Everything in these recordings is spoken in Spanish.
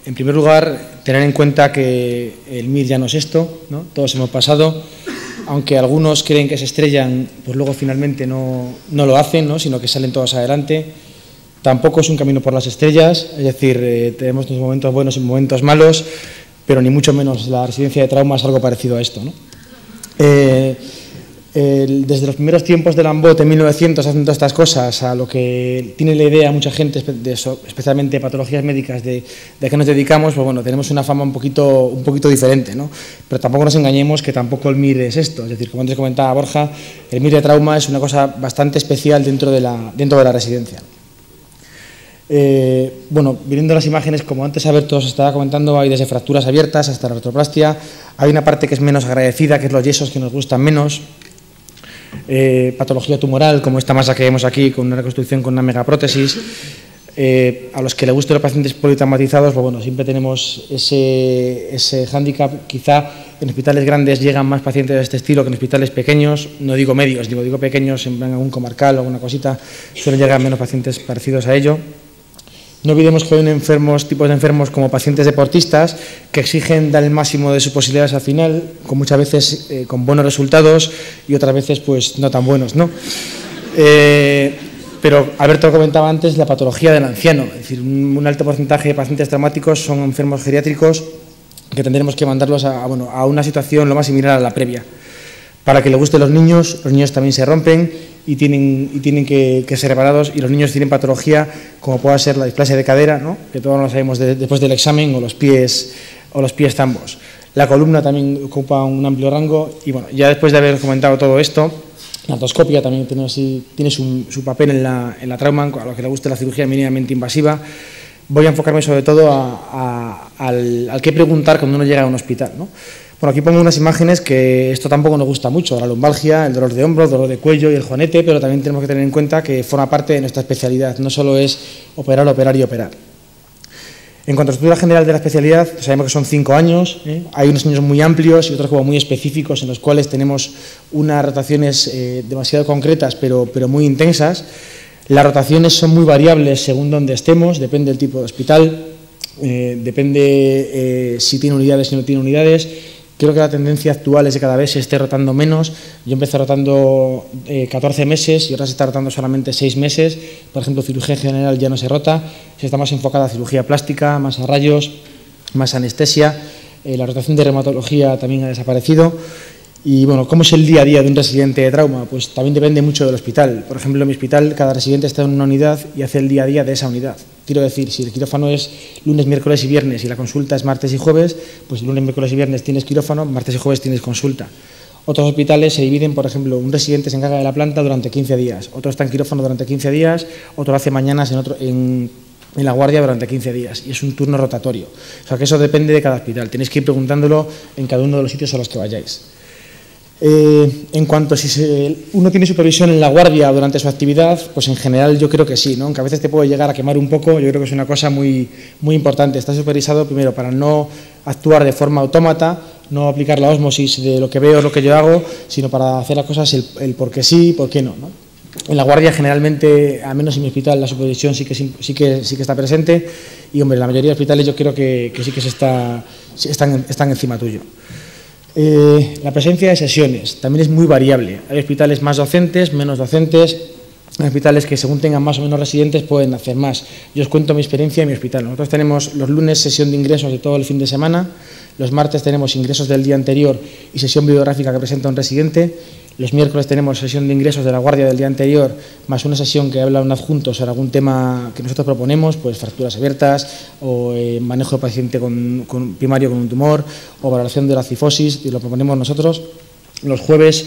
en primer lugar, tener en cuenta que el MIR ya no es esto, ¿no? Todos hemos pasado, aunque algunos creen que se estrellan, pues luego finalmente no lo hacen, ¿no? Sino que salen todos adelante. Tampoco es un camino por las estrellas, es decir, tenemos momentos buenos y momentos malos, pero ni mucho menos la residencia de trauma es algo parecido a esto, ¿no? Desde los primeros tiempos del AMBOT en 1900 haciendo estas cosas, a lo que tiene la idea mucha gente, especialmente patologías médicas, de a qué nos dedicamos, pues bueno, tenemos una fama un poquito diferente, ¿no? Pero tampoco nos engañemos que tampoco el MIR es esto, es decir, como antes comentaba Borja, el MIR de trauma es una cosa bastante especial dentro de la residencia. Bueno, viendo las imágenes, como antes Alberto os estaba comentando, hay desde fracturas abiertas hasta la artroplastia, hay una parte que es menos agradecida, que es los yesos que nos gustan menos, patología tumoral, como esta masa que vemos aquí, con una reconstrucción con una megaprótesis. A los que le gusten los pacientes politraumatizados, pues bueno, siempre tenemos ese hándicap. Quizá en hospitales grandes llegan más pacientes de este estilo que en hospitales pequeños, no digo medios, digo pequeños, en algún comarcal o alguna cosita, suelen llegar menos pacientes parecidos a ello. No olvidemos que hay tipos de enfermos como pacientes deportistas que exigen dar el máximo de sus posibilidades al final, con muchas veces con buenos resultados y otras veces pues no tan buenos, ¿no? Pero Alberto comentaba antes la patología del anciano, es decir, un alto porcentaje de pacientes traumáticos son enfermos geriátricos que tendremos que mandarlos a una situación lo más similar a la previa. Para que le gusten los niños también se rompen y tienen que ser reparados, y los niños tienen patología como pueda ser la displasia de cadera, ¿no? Que todos lo sabemos después del examen, o los pies zambos. La columna también ocupa un amplio rango y bueno, ya después de haber comentado todo esto, la endoscopia también tiene su papel en la trauma, a los que le guste la cirugía mínimamente invasiva. Voy a enfocarme sobre todo al qué preguntar cuando uno llega a un hospital, ¿no? Bueno, aquí pongo unas imágenes que esto tampoco nos gusta mucho, la lumbalgia, el dolor de hombro, el dolor de cuello y el juanete, pero también tenemos que tener en cuenta que forma parte de nuestra especialidad, no solo es operar. En cuanto a la estructura general de la especialidad, sabemos que son 5 años, hay unos años muy amplios y otros como muy específicos en los cuales tenemos unas rotaciones demasiado concretas pero muy intensas. Las rotaciones son muy variables según donde estemos, depende del tipo de hospital, depende si tiene unidades o no tiene unidades. Creo que la tendencia actual es que cada vez se esté rotando menos. Yo empecé rotando 14 meses y ahora se está rotando solamente 6 meses. Por ejemplo, cirugía general ya no se rota, se está más enfocada a cirugía plástica, más a rayos, más anestesia. La rotación de reumatología también ha desaparecido. Y bueno, ¿cómo es el día a día de un residente de trauma? Pues también depende mucho del hospital. Por ejemplo, en mi hospital cada residente está en una unidad y hace el día a día de esa unidad. Quiero decir, si el quirófano es lunes, miércoles y viernes y la consulta es martes y jueves, pues lunes, miércoles y viernes tienes quirófano, martes y jueves tienes consulta. Otros hospitales se dividen, por ejemplo, un residente se encarga de la planta durante 15 días, otro está en quirófano durante 15 días, otro hace mañanas en la guardia durante 15 días y es un turno rotatorio. O sea que eso depende de cada hospital, tenéis que ir preguntándolo en cada uno de los sitios a los que vayáis. En cuanto a si uno tiene supervisión en la guardia durante su actividad, pues en general yo creo que sí, ¿no? Aunque a veces te puede llegar a quemar un poco, yo creo que es una cosa muy importante. Está supervisado primero para no actuar de forma autómata, no aplicar la ósmosis de lo que veo, lo que yo hago, sino para hacer las cosas el por qué sí y por qué no, ¿no? En la guardia generalmente, al menos en mi hospital, la supervisión sí que está presente y hombre, la mayoría de hospitales yo creo que sí que están encima tuyo. La presencia de sesiones también es muy variable. Hay hospitales más docentes, menos docentes. Hay hospitales que según tengan más o menos residentes pueden hacer más. Yo os cuento mi experiencia en mi hospital. Nosotros tenemos los lunes sesión de ingresos de todo el fin de semana, los martes tenemos ingresos del día anterior y sesión bibliográfica que presenta un residente, los miércoles tenemos sesión de ingresos de la guardia del día anterior más una sesión que habla un adjunto sobre algún tema que nosotros proponemos, pues fracturas abiertas o manejo de paciente primario con un tumor o valoración de la cifosis, y lo proponemos nosotros. Los jueves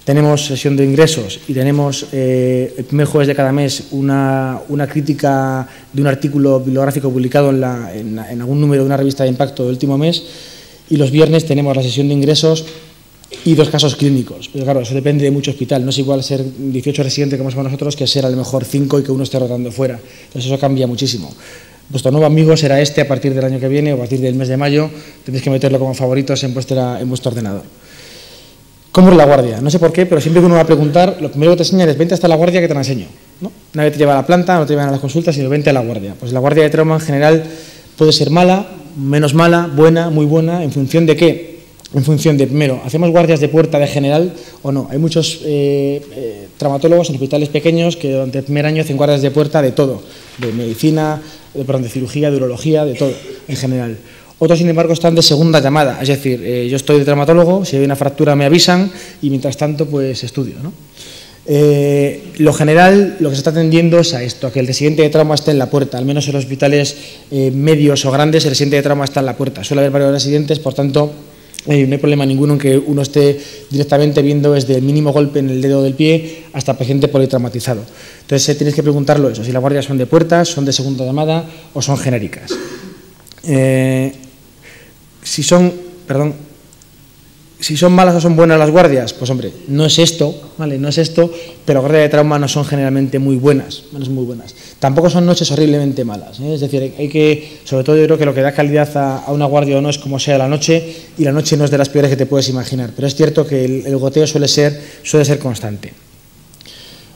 tenemos sesión de ingresos y tenemos el primer jueves de cada mes una crítica de un artículo bibliográfico publicado en algún número de una revista de impacto del último mes, y los viernes tenemos la sesión de ingresos y 2 casos clínicos. Pero claro, eso depende de mucho hospital. No es igual ser 18 residentes como somos nosotros que ser a lo mejor 5 y que uno esté rotando fuera. Entonces eso cambia muchísimo. Vuestro nuevo amigo será este a partir del año que viene o a partir del mes de mayo. Tenéis que meterlo como favoritos en vuestro ordenador. ¿Cómo es la guardia? No sé por qué, pero siempre que uno va a preguntar, lo primero que te enseñan es vente hasta la guardia que te la enseño, ¿no? Nadie te lleva a la planta, no te llevan a las consultas, sino vente a la guardia. Pues la guardia de trauma en general puede ser mala, menos mala, buena, muy buena, ¿en función de qué? En función de, primero, ¿hacemos guardias de puerta de general o no? Hay muchos traumatólogos en hospitales pequeños que durante el primer año hacen guardias de puerta de todo, de medicina, de cirugía, de urología, de todo, en general. Otros, sin embargo, están de segunda llamada, es decir, yo estoy de traumatólogo, si hay una fractura me avisan y mientras tanto pues estudio, ¿no? Lo general, lo que se está tendiendo es a esto, a que el residente de trauma esté en la puerta, al menos en los hospitales medios o grandes el residente de trauma está en la puerta, suele haber varios residentes, por tanto no hay problema ninguno en que uno esté directamente viendo desde el mínimo golpe en el dedo del pie hasta paciente politraumatizado. Entonces tienes que preguntarlo eso, si las guardias son de puertas, son de segunda llamada o son genéricas. Si son malas o son buenas las guardias, pues hombre, no es esto, ¿vale? No es esto, pero las guardias de trauma no son generalmente muy buenas, no son muy buenas. Tampoco son noches horriblemente malas, ¿eh? Es decir, hay que, sobre todo yo creo que lo que da calidad a una guardia o no es como sea la noche, y la noche no es de las peores que te puedes imaginar, pero es cierto que el goteo suele ser constante.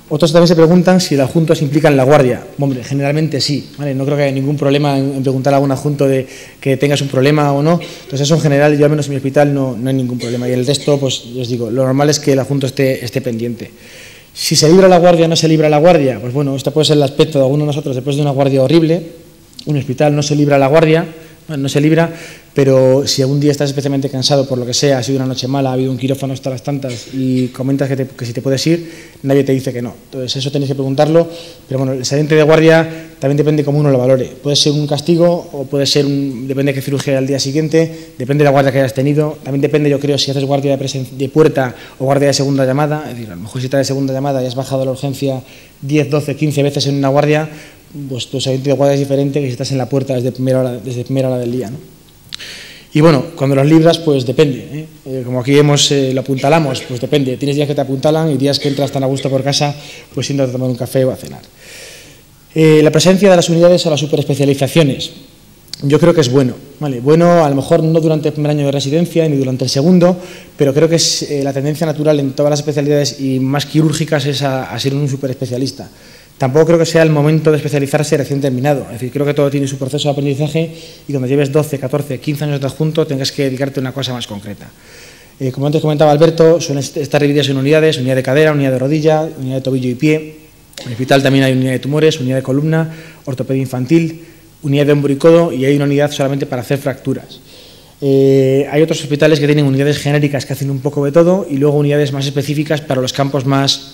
Otros también se preguntan si el adjunto se implica en la guardia. Hombre, generalmente sí, ¿vale? No creo que haya ningún problema en preguntar a algún adjunto de que tengas un problema o no. Entonces eso en general, yo al menos en mi hospital no hay ningún problema. Y el resto, pues os digo, lo normal es que el adjunto esté pendiente. Si se libra la guardia o no se libra la guardia, pues bueno, este puede ser el aspecto de alguno de nosotros después de una guardia horrible. Un hospital no se libra la guardia, bueno, no se libra, pero si algún día estás especialmente cansado por lo que sea, ha sido una noche mala, ha habido un quirófano hasta las tantas y comentas que si te puedes ir, nadie te dice que no. Entonces eso tenéis que preguntarlo, pero bueno, el saliente de guardia también depende cómo uno lo valore. Puede ser un castigo o puede ser depende de qué cirugía al día siguiente, depende de la guardia que hayas tenido, también depende, yo creo, si haces guardia de puerta o guardia de segunda llamada, es decir, a lo mejor si estás de segunda llamada y has bajado la urgencia 10, 12, 15 veces en una guardia, pues tu saliente de guardia es diferente que si estás en la puerta desde primera hora del día, ¿no? Y bueno, cuando los libras, pues depende, ¿eh? Como aquí lo apuntalamos, pues depende. Tienes días que te apuntalan y días que entras tan a gusto por casa, pues yendo a tomar un café o a cenar. La presencia de las unidades o las superespecializaciones, yo creo que es bueno, ¿vale? Bueno, a lo mejor no durante el primer año de residencia ni durante el segundo, pero creo que es la tendencia natural en todas las especialidades y más quirúrgicas es a ser un superespecialista. Tampoco creo que sea el momento de especializarse recién terminado. Es decir, creo que todo tiene su proceso de aprendizaje y cuando lleves 12, 14, 15 años de adjunto tengas que dedicarte a una cosa más concreta. Como antes comentaba Alberto, suelen estar divididas en unidades, unidad de cadera, unidad de rodilla, unidad de tobillo y pie. En el hospital también hay unidad de tumores, unidad de columna, ortopedia infantil, unidad de hombro y codo y hay una unidad solamente para hacer fracturas. Hay otros hospitales que tienen unidades genéricas que hacen un poco de todo y luego unidades más específicas para los campos más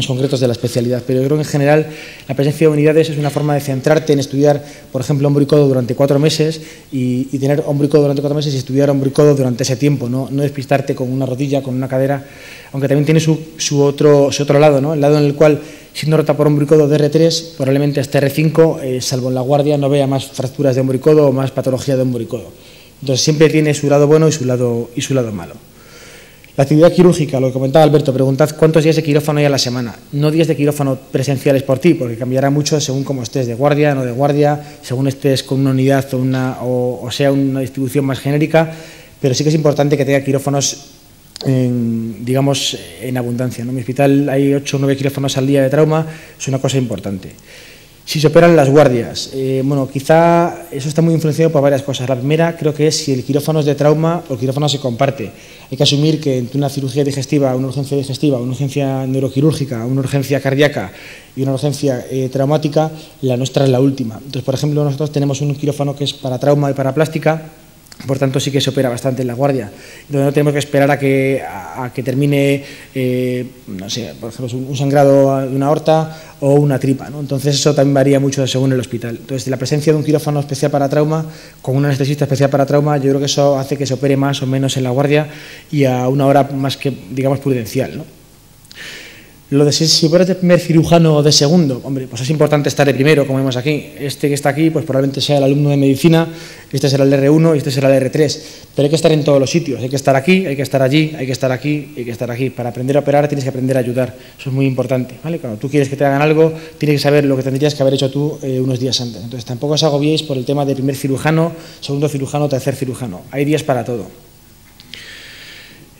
concretos de la especialidad, pero yo creo que en general la presencia de unidades es una forma de centrarte en estudiar, por ejemplo, hombro y codo durante 4 meses y tener hombro y codo durante 4 meses y estudiar hombro y codo durante ese tiempo, no despistarte con una rodilla, con una cadera, aunque también tiene su otro lado, ¿no? El lado en el cual, siendo rota por hombro y codo de R3, probablemente hasta R5, salvo en la guardia, no vea más fracturas de hombro y codo o más patología de hombro y codo. Entonces siempre tiene su lado bueno y su lado malo. La actividad quirúrgica, lo que comentaba Alberto, preguntad cuántos días de quirófano hay a la semana. No días de quirófano presenciales por ti, porque cambiará mucho según cómo estés, de guardia, no de guardia, según estés con una unidad o sea una distribución más genérica, pero sí que es importante que tenga quirófanos digamos, en abundancia, ¿no? En mi hospital hay 8 o 9 quirófanos al día de trauma, es una cosa importante. Si se operan las guardias, bueno, quizá eso está muy influenciado por varias cosas. La primera creo que es si el quirófano es de trauma o el quirófano se comparte. Hay que asumir que entre una cirugía digestiva, una urgencia digestiva, una urgencia neuroquirúrgica, una urgencia cardíaca y una urgencia traumática, la nuestra es la última. Entonces, por ejemplo, nosotros tenemos un quirófano que es para trauma y para plástica, por tanto sí que se opera bastante en la guardia, donde no tenemos que esperar a que termine, no sé, por ejemplo, un sangrado de una aorta o una tripa, ¿no? Entonces eso también varía mucho según el hospital. Entonces la presencia de un quirófano especial para trauma, con un anestesista especial para trauma, yo creo que eso hace que se opere más o menos en la guardia y a una hora más que, digamos, prudencial, ¿no? Lo de si fueras de primer cirujano o de segundo, hombre, pues es importante estar de primero, como vemos aquí. Este que está aquí, pues probablemente sea el alumno de medicina, este será el R1 y este será el R3. Pero hay que estar en todos los sitios, hay que estar aquí, hay que estar allí, hay que estar aquí, hay que estar aquí. Para aprender a operar tienes que aprender a ayudar, eso es muy importante, ¿vale? Cuando tú quieres que te hagan algo, tienes que saber lo que tendrías que haber hecho tú unos días antes. Entonces tampoco os agobiéis por el tema de primer cirujano, segundo cirujano, tercer cirujano. Hay días para todo.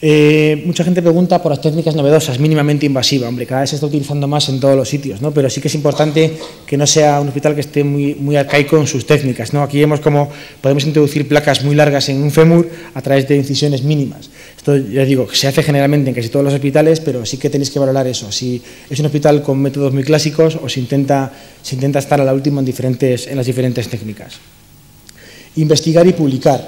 Mucha gente pregunta por las técnicas novedosas, mínimamente invasiva. Hombre, cada vez se está utilizando más en todos los sitios, ¿no? Pero sí que es importante que no sea un hospital que esté muy arcaico en sus técnicas, ¿no? Aquí vemos cómo podemos introducir placas muy largas en un fémur a través de incisiones mínimas. Esto, ya digo, se hace generalmente en casi todos los hospitales, pero sí que tenéis que valorar eso. Si es un hospital con métodos muy clásicos o se intenta estar a la última en las diferentes técnicas. Investigar y publicar.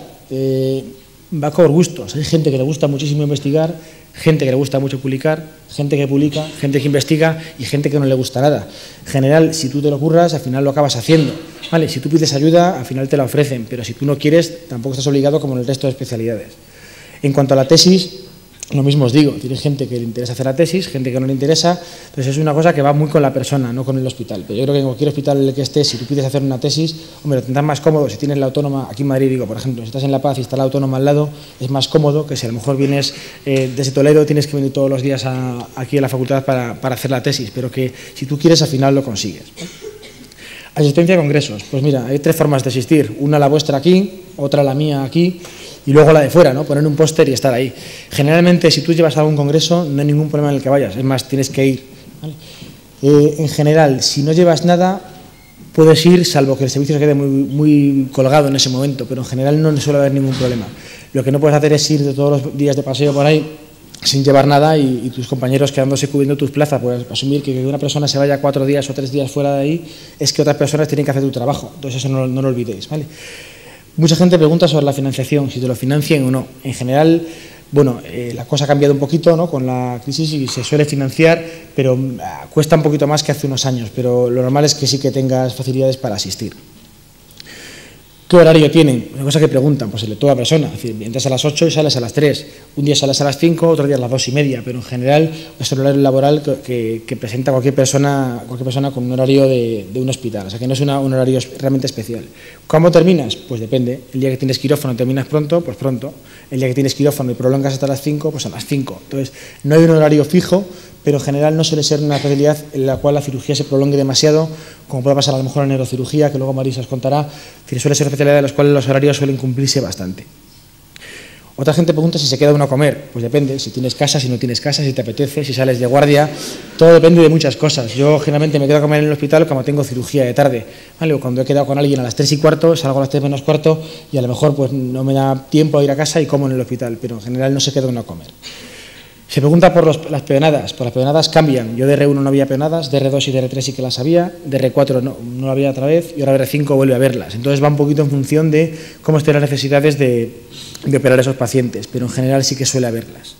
Va por gustos. Hay gente que le gusta muchísimo investigar, gente que le gusta mucho publicar, gente que publica, gente que investiga y gente que no le gusta nada. En general, si tú te lo curras, al final lo acabas haciendo. ¿Vale? Si tú pides ayuda, al final te la ofrecen, pero si tú no quieres, tampoco estás obligado como en el resto de especialidades. En cuanto a la tesis, lo mismo os digo, tienes gente que le interesa hacer la tesis, gente que no le interesa, entonces es una cosa que va muy con la persona, no con el hospital. Pero yo creo que en cualquier hospital en el que estés, si tú pides hacer una tesis, hombre, lo tendrás más cómodo si tienes la autónoma, aquí en Madrid digo, por ejemplo, si estás en La Paz y está la autónoma al lado, es más cómodo que si a lo mejor vienes desde Toledo, tienes que venir todos los días aquí a la facultad para hacer la tesis, pero que si tú quieres al final lo consigues. Asistencia a congresos, pues mira, hay 3 formas de asistir, una la vuestra aquí, otra la mía aquí, y luego la de fuera, ¿no? Poner un póster y estar ahí. Generalmente, si tú llevas a algún congreso, no hay ningún problema en el que vayas, es más, tienes que ir, ¿vale? En general, si no llevas nada, puedes ir, salvo que el servicio se quede muy colgado en ese momento, pero en general no suele haber ningún problema. Lo que no puedes hacer es ir de todos los días de paseo por ahí sin llevar nada y tus compañeros quedándose cubriendo tus plazas. Pues asumir que una persona se vaya 4 días o 3 días fuera de ahí es que otras personas tienen que hacer tu trabajo, entonces eso no lo olvidéis, ¿vale? Mucha gente pregunta sobre la financiación, si te lo financian o no. En general, bueno, la cosa ha cambiado un poquito, ¿no? Con la crisis y se suele financiar, pero cuesta un poquito más que hace unos años, pero lo normal es que sí que tengas facilidades para asistir. ¿Qué horario tienen? Una cosa que preguntan, pues el de toda persona, es decir, entras a las 8 y sales a las 3, un día sales a las 5, otro día a las 2:30, pero en general es el horario laboral que presenta cualquier persona con un horario de un hospital, o sea que no es un horario realmente especial. ¿Cómo terminas? Pues depende, el día que tienes quirófano terminas pronto, pues pronto, el día que tienes quirófano y prolongas hasta las 5, pues a las 5, entonces no hay un horario fijo, pero en general no suele ser una especialidad en la cual la cirugía se prolongue demasiado, como puede pasar a lo mejor en neurocirugía, que luego Marisa os contará, que suele ser una especialidad en la cual los horarios suelen cumplirse bastante. Otra gente pregunta si se queda uno a comer, pues depende, si tienes casa, si no tienes casa, si te apetece, si sales de guardia, todo depende de muchas cosas. Yo generalmente me quedo a comer en el hospital cuando tengo cirugía de tarde, ¿vale? O cuando he quedado con alguien a las 3:15, salgo a las 3 menos cuarto y a lo mejor pues no me da tiempo a ir a casa y como en el hospital, pero en general no se queda uno a comer. Se pregunta por las peonadas. Pues las peonadas cambian. Yo de R1 no había peonadas, de R2 y de R3 sí que las había, de R4 no había otra vez y ahora de R5 vuelve a verlas. Entonces va un poquito en función de cómo estén las necesidades de operar a esos pacientes, pero en general sí que suele haberlas.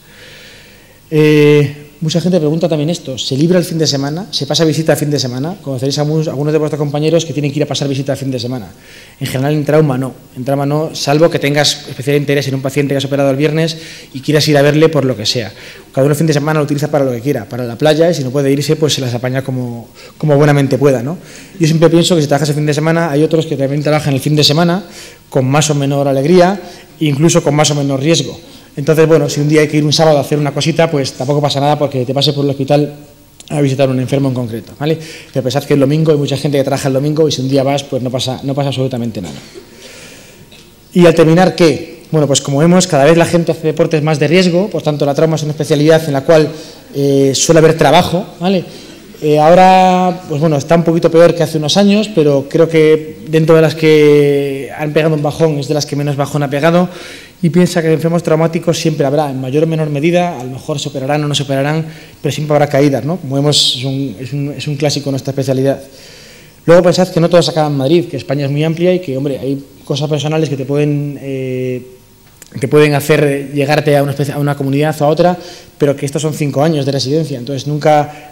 Mucha gente pregunta también esto, ¿se libra el fin de semana? ¿Se pasa visita el fin de semana? Conoceréis a algunos de vuestros compañeros que tienen que ir a pasar visita el fin de semana. En general en trauma no, salvo que tengas especial interés en un paciente que has operado el viernes y quieras ir a verle por lo que sea. Cada uno el fin de semana lo utiliza para lo que quiera, para la playa, y si no puede irse, pues se las apaña como buenamente pueda, ¿no? Yo siempre pienso que si trabajas el fin de semana, hay otros que también trabajan el fin de semana con más o menor alegría, incluso con más o menos riesgo. Entonces, bueno, si un día hay que ir un sábado a hacer una cosita, pues tampoco pasa nada porque te pase por el hospital a visitar a un enfermo en concreto, ¿vale? Pero pensad que el domingo hay mucha gente que trabaja el domingo y si un día vas, pues no pasa absolutamente nada. Y al terminar, ¿qué? Bueno, pues como vemos, cada vez la gente hace deportes más de riesgo, por tanto la trauma es una especialidad en la cual suele haber trabajo, ¿vale? Ahora, pues bueno, está un poquito peor que hace unos años, pero creo que dentro de las que han pegado un bajón es de las que menos bajón ha pegado, y piensa que enfermos traumáticos siempre habrá, en mayor o menor medida, a lo mejor se operarán o no se operarán, pero siempre habrá caídas, ¿no? Como vemos, es un clásico en nuestra especialidad. Luego pensad que no todos acaban en Madrid, que España es muy amplia y que, hombre, hay cosas personales que te pueden hacer llegarte a una comunidad o a otra, pero que estos son 5 años de residencia, entonces nunca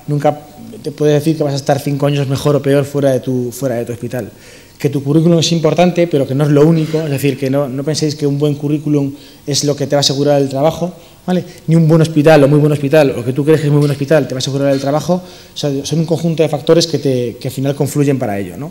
te puedes decir que vas a estar 5 años mejor o peor fuera de tu hospital. Que tu currículum es importante, pero que no es lo único, es decir, que no penséis que un buen currículum es lo que te va a asegurar el trabajo, ¿vale? Ni un buen hospital o muy buen hospital, o que tú crees que es muy buen hospital, te va a asegurar el trabajo, o sea, son un conjunto de factores que al final confluyen para ello, ¿no?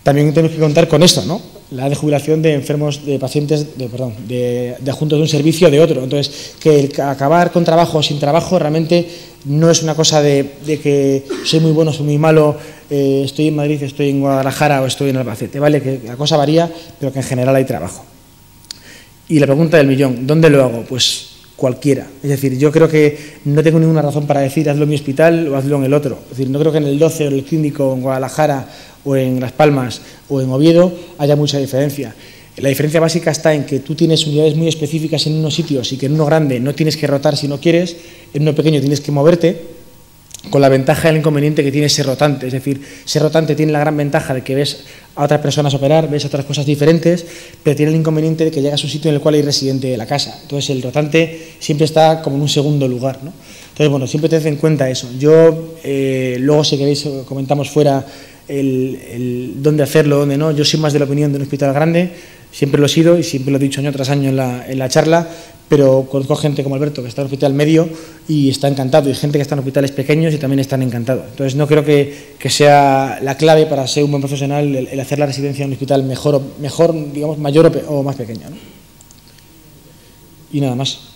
También tenemos que contar con esto, ¿no? La de jubilación de enfermos, de pacientes, de adjuntos de un servicio o de otro. Entonces, que el acabar con trabajo o sin trabajo realmente no es una cosa de que soy muy bueno, soy muy malo, estoy en Madrid, estoy en Guadalajara o estoy en Albacete, ¿vale? Que la cosa varía, pero que en general hay trabajo. Y la pregunta del millón, ¿dónde lo hago? Pues cualquiera. Es decir, yo creo que no tengo ninguna razón para decir hazlo en mi hospital o hazlo en el otro. Es decir, no creo que en el 12 o en el Clínico en Guadalajara o en Las Palmas o en Oviedo haya mucha diferencia. La diferencia básica está en que tú tienes unidades muy específicas en unos sitios y que en uno grande no tienes que rotar si no quieres, en uno pequeño tienes que moverte, con la ventaja y el inconveniente que tiene ser rotante. Es decir, ser rotante tiene la gran ventaja de que ves a otras personas operar, ves otras cosas diferentes, pero tiene el inconveniente de que llegas a un sitio en el cual hay residente de la casa. Entonces, el rotante siempre está como en un segundo lugar, ¿no? Entonces, bueno, siempre tened en cuenta eso. Yo, luego, si queréis, comentamos fuera el dónde hacerlo, dónde no. Yo soy más de la opinión de un hospital grande, siempre lo he sido y siempre lo he dicho año tras año en la charla, pero conozco gente como Alberto que está en un hospital medio y está encantado, y gente que está en hospitales pequeños y también están encantados. Entonces no creo que sea la clave para ser un buen profesional el hacer la residencia en un hospital mejor digamos, mayor o más pequeño, ¿no? Y nada más.